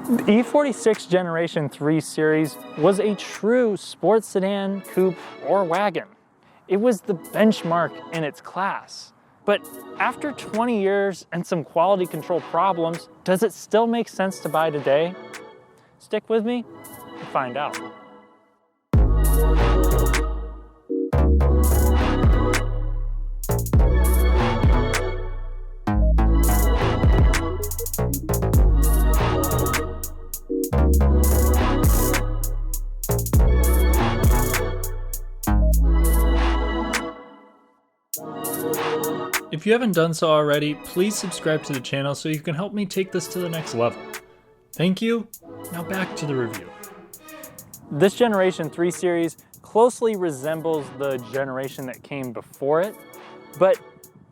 The E46 Generation 3 series was a true sports sedan, coupe, or wagon. It was the benchmark in its class. But after 20 years and some quality control problems, does it still make sense to buy today? Stick with me and find out. If you haven't done so already, please subscribe to the channel so you can help me take this to the next level. Thank you. Now back to the review. This Generation 3 series closely resembles the generation that came before it, but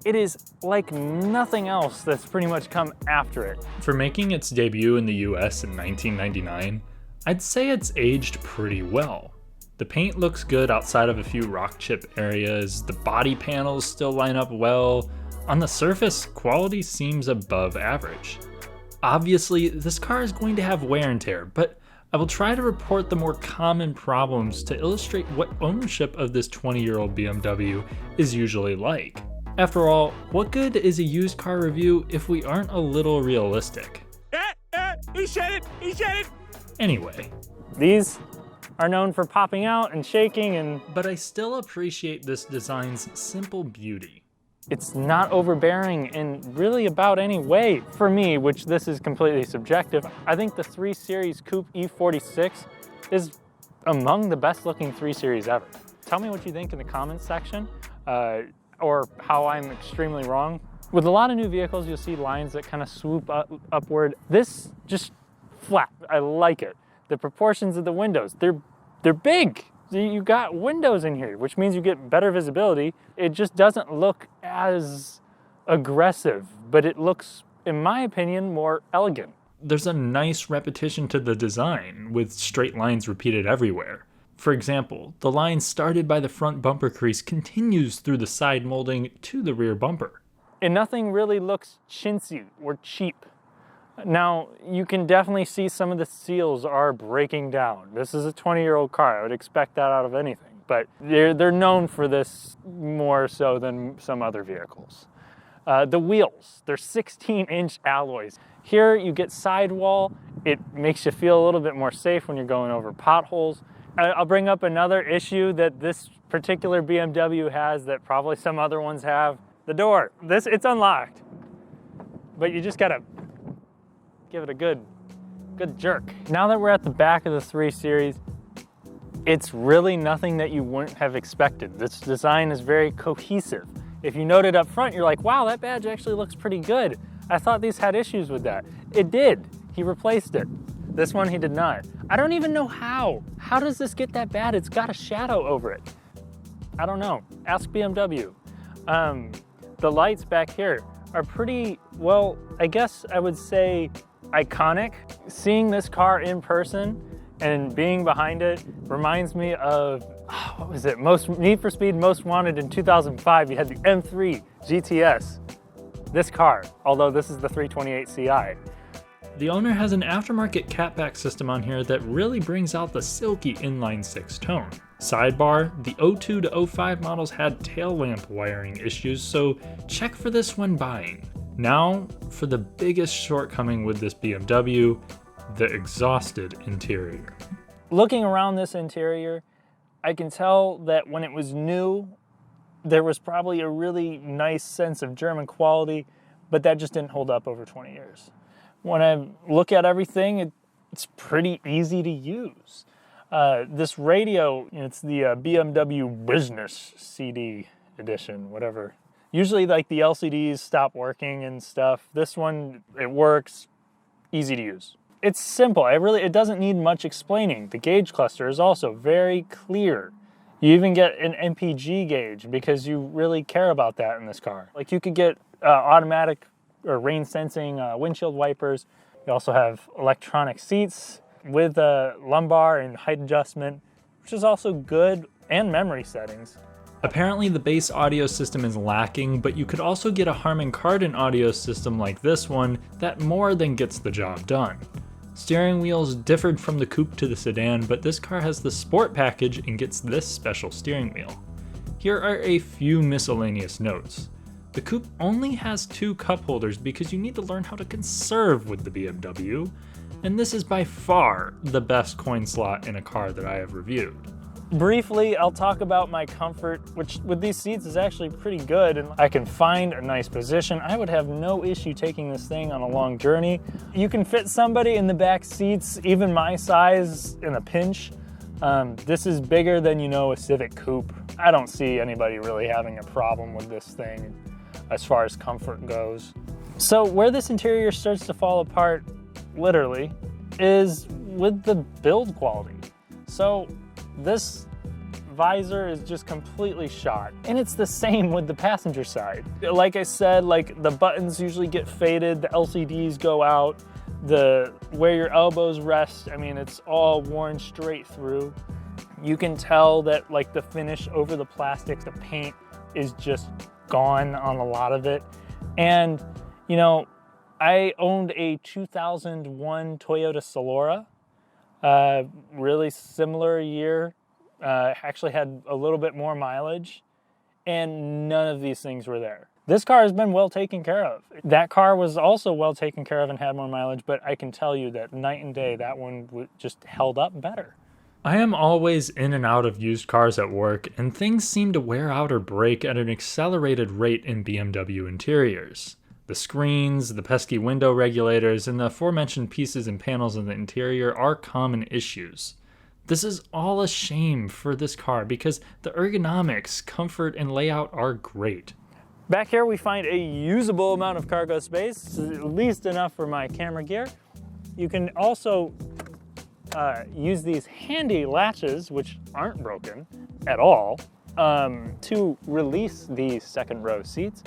it is like nothing else that's pretty much come after it. For making its debut in the US in 1999, I'd say it's aged pretty well. The paint looks good outside of a few rock chip areas, the body panels still line up well. On the surface, quality seems above average. Obviously, this car is going to have wear and tear, but I will try to report the more common problems to illustrate what ownership of this 20-year-old BMW is usually like. After all, what good is a used car review if we aren't a little realistic? He said it! He said it! Anyway, these are known for popping out and shaking, but I still appreciate this design's simple beauty. It's not overbearing in really about any way for me, which this is completely subjective. I think the 3 Series Coupe E46 is among the best looking 3 Series ever. Tell me what you think in the comments section, or how I'm extremely wrong. With a lot of new vehicles, you'll see lines that kind of swoop upward. This just flat. I like it. The proportions of the windows, they're big. You got windows in here, which means you get better visibility. It just doesn't look as aggressive, but it looks, in my opinion, more elegant. There's a nice repetition to the design, with straight lines repeated everywhere. For example, the line started by the front bumper crease continues through the side molding to the rear bumper. And nothing really looks chintzy or cheap. Now, you can definitely see some of the seals are breaking down. This is a 20-year-old car. I would expect that out of anything. But they're known for this more so than some other vehicles. The wheels, they're 16-inch alloys. Here you get sidewall. It makes you feel a little bit more safe when you're going over potholes. I'll bring up another issue that this particular BMW has that probably some other ones have. The door, it's unlocked. But you just gotta give it a good jerk. Now that we're at the back of the 3 Series, it's really nothing that you wouldn't have expected. This design is very cohesive. If you noted up front, you're like, wow, that badge actually looks pretty good. I thought these had issues with that. It did. He replaced it. This one he did not. I don't even know how. How does this get that bad? It's got a shadow over it. I don't know. Ask BMW. The lights back here are pretty, well, I guess I would say iconic. Seeing this car in person and being behind it reminds me of, what was it? Need for Speed Most Wanted in 2005. You had the M3 GTS. This car, although this is the 328 Ci. The owner has an aftermarket catback system on here that really brings out the silky inline-6 tone. Sidebar, the 02 to 05 models had tail lamp wiring issues, so check for this when buying. Now, for the biggest shortcoming with this BMW, the exhausted interior. Looking around this interior, I can tell that when it was new, there was probably a really nice sense of German quality, but that just didn't hold up over 20 years. When I look at everything, it's pretty easy to use. This radio, it's the BMW Business CD edition, whatever. Usually like the LCDs stop working and stuff. This one, it works, easy to use. It's simple, it doesn't need much explaining. The gauge cluster is also very clear. You even get an MPG gauge because you really care about that in this car. Like you could get automatic or rain sensing windshield wipers. You also have electronic seats with lumbar and height adjustment, which is also good, and memory settings. Apparently the base audio system is lacking, but you could also get a Harman Kardon audio system like this one that more than gets the job done. Steering wheels differed from the coupe to the sedan, but this car has the sport package and gets this special steering wheel. Here are a few miscellaneous notes. The coupe only has 2 cup holders because you need to learn how to conserve with the BMW, and this is by far the best coin slot in a car that I have reviewed. Briefly, I'll talk about my comfort, which with these seats is actually pretty good, and I can find a nice position. I would have no issue taking this thing on a long journey. You can fit somebody in the back seats, even my size, in a pinch. This is bigger than, a Civic Coupe. I don't see anybody really having a problem with this thing as far as comfort goes. So where this interior starts to fall apart, literally, is with the build quality. So this visor is just completely shot, and it's the same with the passenger side. Like I said, the buttons usually get faded, the LCDs go out, where your elbows rest, it's all worn straight through. You can tell that the finish over the plastic, the paint is just gone on a lot of it. And I owned a 2001 Toyota Solara. Really similar year, actually had a little bit more mileage, and none of these things were there. This car has been well taken care of. That car was also well taken care of and had more mileage, but I can tell you that night and day, that one just held up better. I am always in and out of used cars at work, and things seem to wear out or break at an accelerated rate in BMW interiors. The screens, the pesky window regulators, and the aforementioned pieces and panels in the interior are common issues. This is all a shame for this car because the ergonomics, comfort, and layout are great. Back here we find a usable amount of cargo space, at least enough for my camera gear. You can also use these handy latches, which aren't broken at all, to release the second row seats.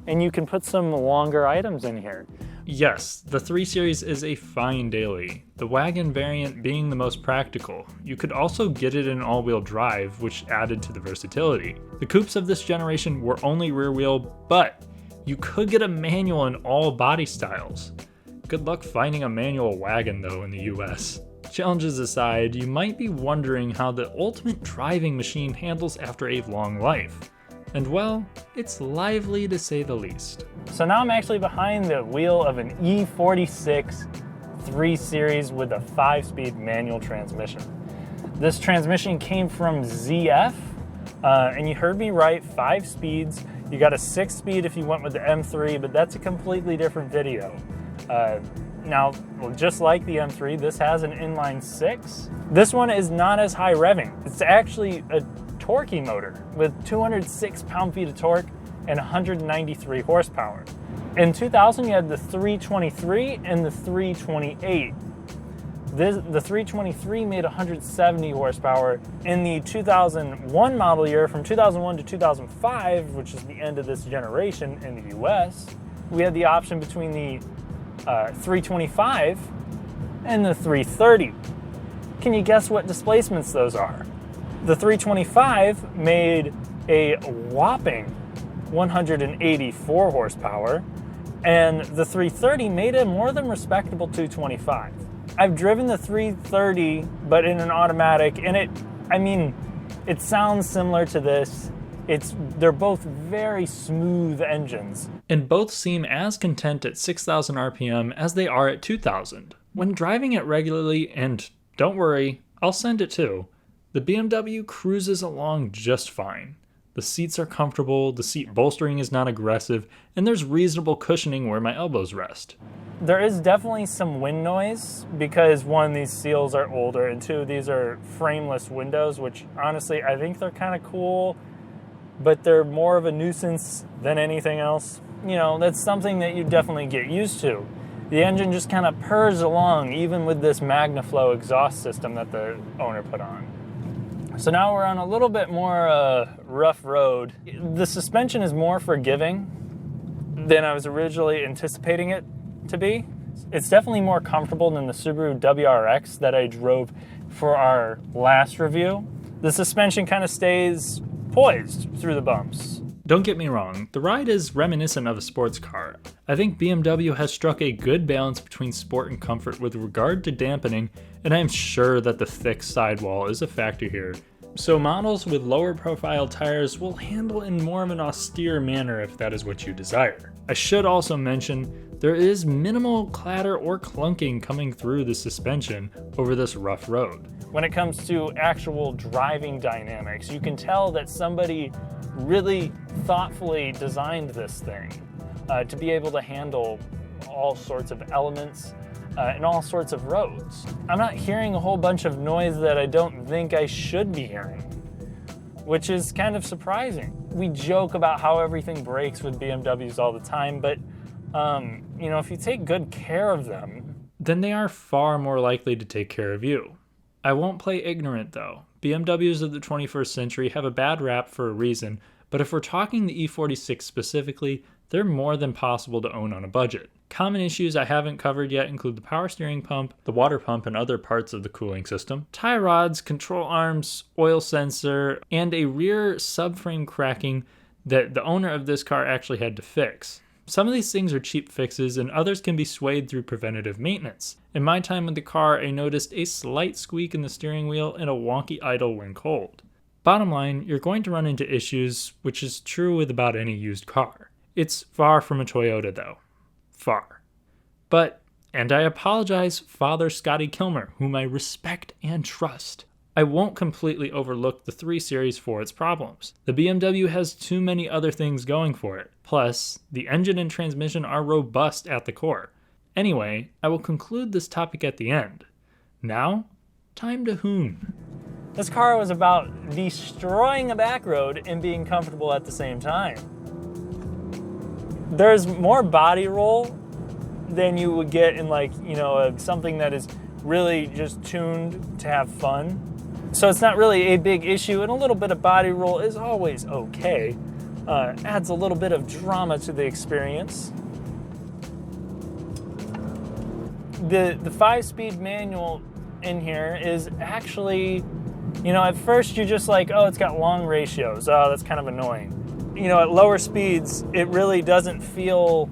And you can put some longer items in here. Yes, the 3 Series is a fine daily, the wagon variant being the most practical. You could also get it in all-wheel drive, which added to the versatility. The coupes of this generation were only rear wheel, but you could get a manual in all body styles. Good luck finding a manual wagon though in the US. Challenges aside, you might be wondering how the ultimate driving machine handles after a long life. And well, it's lively to say the least. So now I'm actually behind the wheel of an E46 3 Series with a 5-speed manual transmission. This transmission came from ZF, and you heard me right, 5 speeds. You got a 6-speed if you went with the M3, but that's a completely different video. Now, just like the M3, this has an inline 6. This one is not as high revving. It's actually a torquey motor with 206 pound-feet of torque and 193 horsepower. In 2000, you had the 323 and the 328. The 323 made 170 horsepower. In the 2001 model year, from 2001 to 2005, which is the end of this generation in the US, we had the option between the 325 and the 330. Can you guess what displacements those are? The 325 made a whopping 184 horsepower, and the 330 made a more than respectable 225. I've driven the 330, but in an automatic, and it sounds similar to this. They're both very smooth engines. And both seem as content at 6,000 RPM as they are at 2,000. When driving it regularly, and don't worry, I'll send it too, the BMW cruises along just fine. The seats are comfortable, the seat bolstering is not aggressive, and there's reasonable cushioning where my elbows rest. There is definitely some wind noise because 1, these seals are older, and 2, these are frameless windows, which honestly I think they're kind of cool, but they're more of a nuisance than anything else. That's something that you definitely get used to. The engine just kind of purrs along, even with this MagnaFlow exhaust system that the owner put on. So now we're on a little bit more rough road. The suspension is more forgiving than I was originally anticipating it to be. It's definitely more comfortable than the Subaru WRX that I drove for our last review. The suspension kind of stays poised through the bumps. Don't get me wrong, the ride is reminiscent of a sports car. I think BMW has struck a good balance between sport and comfort with regard to dampening, and I am sure that the thick sidewall is a factor here. So models with lower profile tires will handle in more of an austere manner if that is what you desire. I should also mention, there is minimal clatter or clunking coming through the suspension over this rough road. When it comes to actual driving dynamics, you can tell that somebody really thoughtfully designed this thing to be able to handle all sorts of elements and all sorts of roads. I'm not hearing a whole bunch of noise that I don't think I should be hearing, which is kind of surprising. We joke about how everything breaks with BMWs all the time, but you know, if you take good care of them, then they are far more likely to take care of you. I won't play ignorant though. BMWs of the 21st century have a bad rap for a reason, but if we're talking the E46 specifically, they're more than possible to own on a budget. Common issues I haven't covered yet include the power steering pump, the water pump and other parts of the cooling system, tie rods, control arms, oil sensor, and a rear subframe cracking that the owner of this car actually had to fix. Some of these things are cheap fixes and others can be swayed through preventative maintenance. In my time with the car, I noticed a slight squeak in the steering wheel and a wonky idle when cold. Bottom line, you're going to run into issues, which is true with about any used car. It's far from a Toyota though. Far. But, and I apologize, Father Scotty Kilmer, whom I respect and trust, I won't completely overlook the 3 Series for its problems. The BMW has too many other things going for it. Plus, the engine and transmission are robust at the core. Anyway, I will conclude this topic at the end. Now, time to hoon. This car was about destroying a back road and being comfortable at the same time. There's more body roll than you would get in something that is really just tuned to have fun. So it's not really a big issue, and a little bit of body roll is always okay. Adds a little bit of drama to the experience. The 5-speed manual in here is actually, at first you're just like, oh, it's got long ratios. Oh, that's kind of annoying. At lower speeds, it really doesn't feel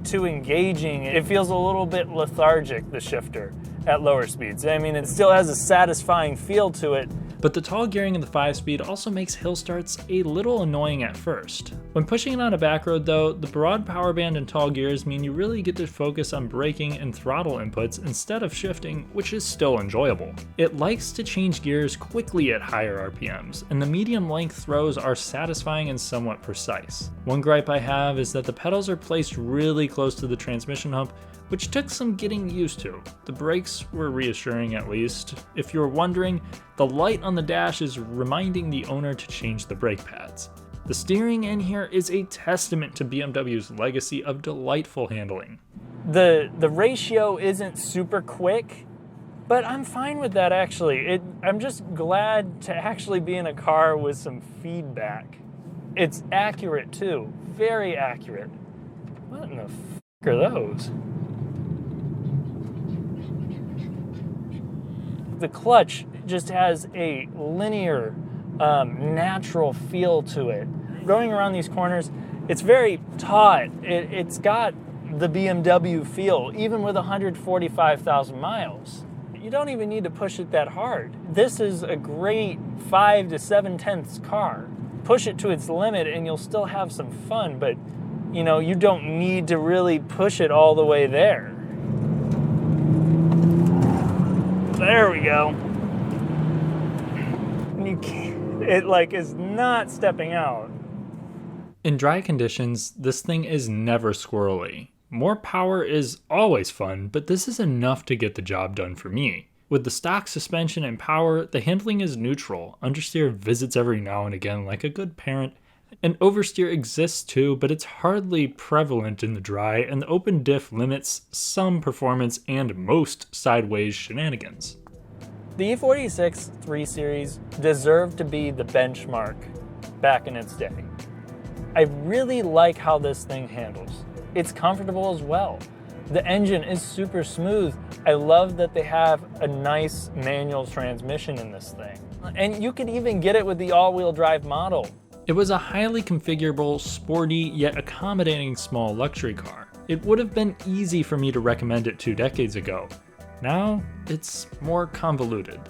too engaging. It feels a little bit lethargic, the shifter, at lower speeds. I mean, it still has a satisfying feel to it. But the tall gearing in the 5-speed also makes hill starts a little annoying at first. When pushing it on a back road though, the broad power band and tall gears mean you really get to focus on braking and throttle inputs instead of shifting, which is still enjoyable. It likes to change gears quickly at higher RPMs, and the medium length throws are satisfying and somewhat precise. One gripe I have is that the pedals are placed really close to the transmission hump, which took some getting used to. The brakes were reassuring at least. If you're wondering, the light on the dash is reminding the owner to change the brake pads. The steering in here is a testament to BMW's legacy of delightful handling. The ratio isn't super quick, but I'm fine with that actually. I'm just glad to actually be in a car with some feedback. It's accurate too, very accurate. What in the f*** are those? The clutch just has a linear, natural feel to it. Going around these corners, it's very taut. It's got the BMW feel, even with 145,000 miles. You don't even need to push it that hard. This is a great 5 to 7/10ths car. Push it to its limit and you'll still have some fun, but you don't need to really push it all the way there. There we go. It is not stepping out. In dry conditions, this thing is never squirrely. More power is always fun, but this is enough to get the job done for me. With the stock suspension and power, the handling is neutral. Understeer visits every now and again like a good parent, and oversteer exists too, but it's hardly prevalent in the dry, and the open diff limits some performance and most sideways shenanigans. The E46 3 Series deserved to be the benchmark back in its day. I really like how this thing handles. It's comfortable as well. The engine is super smooth. I love that they have a nice manual transmission in this thing. And you could even get it with the all-wheel drive model. It was a highly configurable, sporty, yet accommodating small luxury car. It would have been easy for me to recommend it 2 decades ago. Now, it's more convoluted.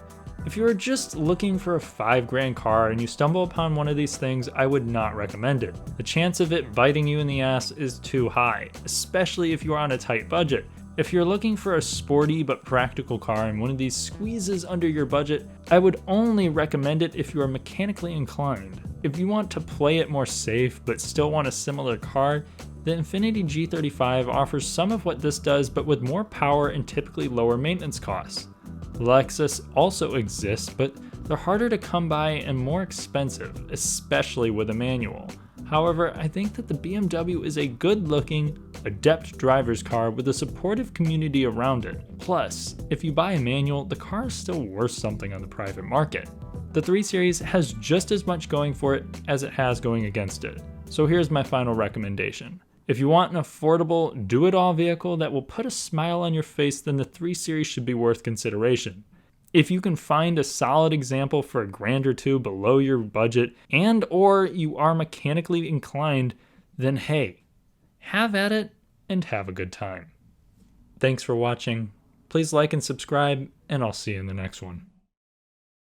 If you're just looking for a $5,000 car and you stumble upon one of these things, I would not recommend it. The chance of it biting you in the ass is too high, especially if you're on a tight budget. If you're looking for a sporty but practical car and one of these squeezes under your budget, I would only recommend it if you are mechanically inclined. If you want to play it more safe but still want a similar car, the Infiniti G35 offers some of what this does but with more power and typically lower maintenance costs. Lexus also exists, but they're harder to come by and more expensive, especially with a manual. However, I think that the BMW is a good-looking, adept driver's car with a supportive community around it. Plus, if you buy a manual, the car is still worth something on the private market. The 3 Series has just as much going for it as it has going against it. So here's my final recommendation. If you want an affordable, do-it-all vehicle that will put a smile on your face, then the 3 Series should be worth consideration. If you can find a solid example for $1,000 or $2,000 below your budget and/or you are mechanically inclined, then hey, have at it and have a good time. Thanks for watching. Please like and subscribe, and I'll see you in the next one.